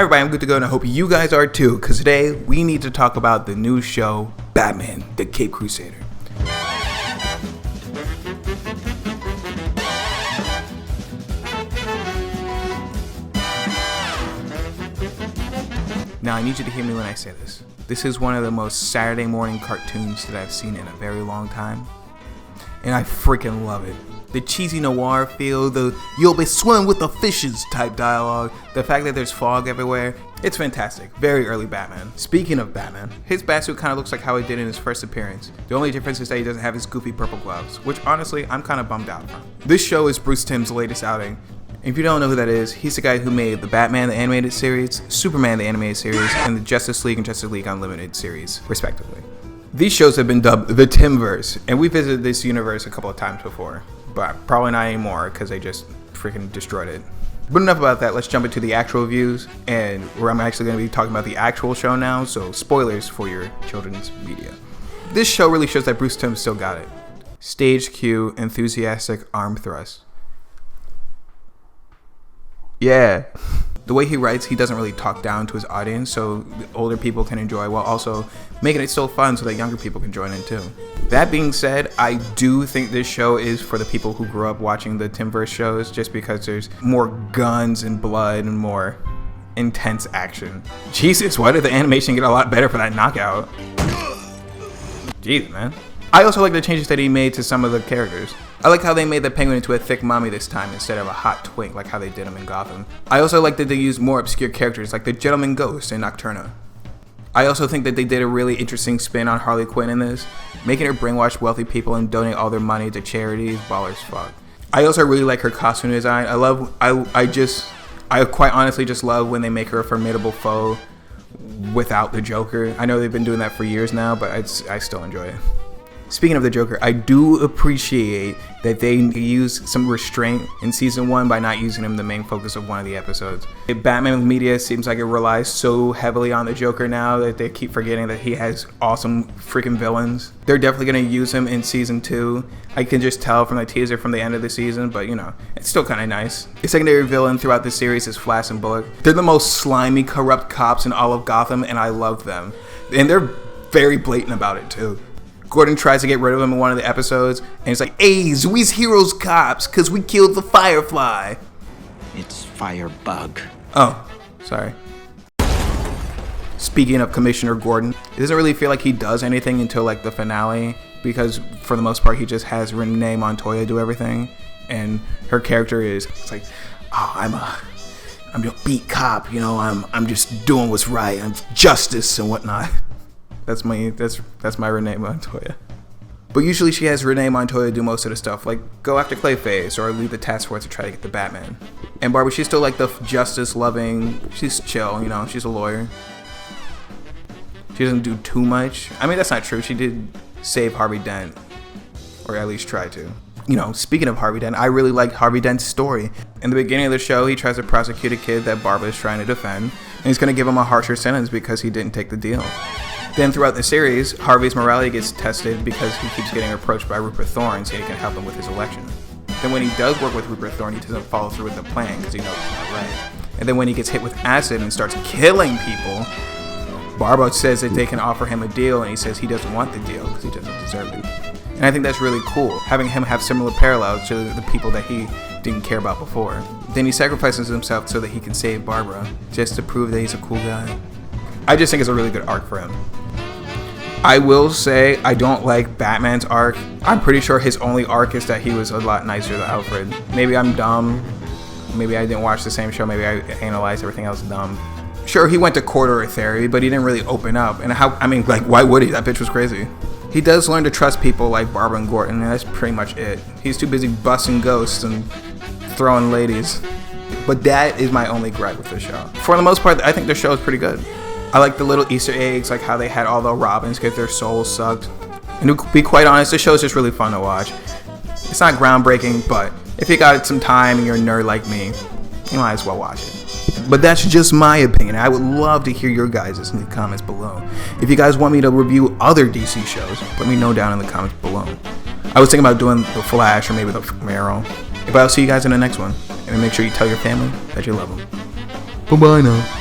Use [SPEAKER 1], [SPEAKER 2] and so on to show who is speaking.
[SPEAKER 1] Hi everybody, I'm good to go and I hope you guys are too, because today we need to talk about the new show, Batman the Caped Crusader. Now I need you to hear me when I say this. This is one of the most Saturday morning cartoons that I've seen in a very long time. And I freaking love it. The cheesy noir feel, the "you'll be swimming with the fishes" type dialogue, the fact that there's fog everywhere, it's fantastic. Very early Batman. Speaking of Batman, his batsuit kind of looks like how he did in his first appearance. The only difference is that he doesn't have his goofy purple gloves, which honestly, I'm kind of bummed out from. This show is Bruce Timm's latest outing. If you don't know who that is, he's the guy who made the Batman the Animated Series, Superman the Animated Series, and the Justice League and Justice League Unlimited series, respectively. These shows have been dubbed the Timmverse, and we visited this universe a couple of times before, but probably not anymore because they just freaking destroyed it. But enough about that, let's jump into the actual reviews, and where I'm actually going to be talking about the actual show now, so spoilers for your children's media. This show really shows that Bruce Timm still got it. Stage cue, enthusiastic arm thrust. Yeah. The way he writes, he doesn't really talk down to his audience, so older people can enjoy while also making it still fun so that younger people can join in too. That being said, I do think this show is for the people who grew up watching the Timmverse shows, just because there's more guns and blood and more intense action. Jesus, why did the animation get a lot better for that knockout? Jeez, man. I also like the changes that he made to some of the characters. I like how they made the Penguin into a thick mommy this time instead of a hot twink like how they did him in Gotham. I also like that they used more obscure characters like the Gentleman Ghost and Nocturna. I also think that they did a really interesting spin on Harley Quinn in this, making her brainwash wealthy people and donate all their money to charities. Ballers fuck. I also really like her costume design. I quite honestly just love when they make her a formidable foe without the Joker. I know they've been doing that for years now, but I still enjoy it. Speaking of the Joker, I do appreciate that they use some restraint in season 1 by not using him the main focus of one of the episodes. Batman media seems like it relies so heavily on the Joker now that they keep forgetting that he has awesome freaking villains. They're definitely going to use him in season 2. I can just tell from the teaser from the end of the season, but you know, it's still kind of nice. The secondary villain throughout the series is Flash and Bullock. They're the most slimy, corrupt cops in all of Gotham, and I love them. And they're very blatant about it too. Gordon tries to get rid of him in one of the episodes, and he's like, "Hey, we's heroes cops, cause we killed the Firefly."
[SPEAKER 2] It's Firebug.
[SPEAKER 1] Oh, sorry. Speaking of Commissioner Gordon, it doesn't really feel like he does anything until like the finale, because for the most part he just has Renee Montoya do everything, and her character is, it's like, "Oh, I'm a beat cop, you know, I'm just doing what's right, I'm justice and whatnot." That's my Renee Montoya. But usually she has Renee Montoya do most of the stuff, like go after Clayface or lead the task force to try to get the Batman. And Barbara, she's still like the justice loving, she's chill, you know, she's a lawyer. She doesn't do too much. I mean, that's not true. She did save Harvey Dent, or at least try to. You know, speaking of Harvey Dent, I really liked Harvey Dent's story. In the beginning of the show, he tries to prosecute a kid that Barbara is trying to defend, and he's going to give him a harsher sentence because he didn't take the deal. Then throughout the series, Harvey's morality gets tested because he keeps getting approached by Rupert Thorne so he can help him with his election. Then when he does work with Rupert Thorne, he doesn't follow through with the plan because he knows it's not right. And then when he gets hit with acid and starts killing people, Barbara says that they can offer him a deal, and he says he doesn't want the deal because he doesn't deserve it. And I think that's really cool, having him have similar parallels to the people that he didn't care about before. Then he sacrifices himself so that he can save Barbara, just to prove that he's a cool guy. I just think it's a really good arc for him. I will say I don't like Batman's arc. I'm pretty sure his only arc is that he was a lot nicer than Alfred. Maybe I'm dumb. Maybe I didn't watch the same show. Maybe I analyzed everything else dumb. Sure, he went to corridor theory, but he didn't really open up. And why would he? That bitch was crazy. He does learn to trust people like Barbara and Gordon, and that's pretty much it. He's too busy busting ghosts and throwing ladies. But that is my only gripe with the show. For the most part, I think the show is pretty good. I like the little Easter eggs, like how they had all the Robins get their souls sucked. And to be quite honest, the show is just really fun to watch. It's not groundbreaking, but if you got some time and you're a nerd like me, you might as well watch it. But that's just my opinion. I would love to hear your guys' in the comments below. If you guys want me to review other DC shows, let me know down in the comments below. I was thinking about doing The Flash or maybe The Arrow. But I'll see you guys in the next one. And make sure you tell your family that you love them. Bye-bye now.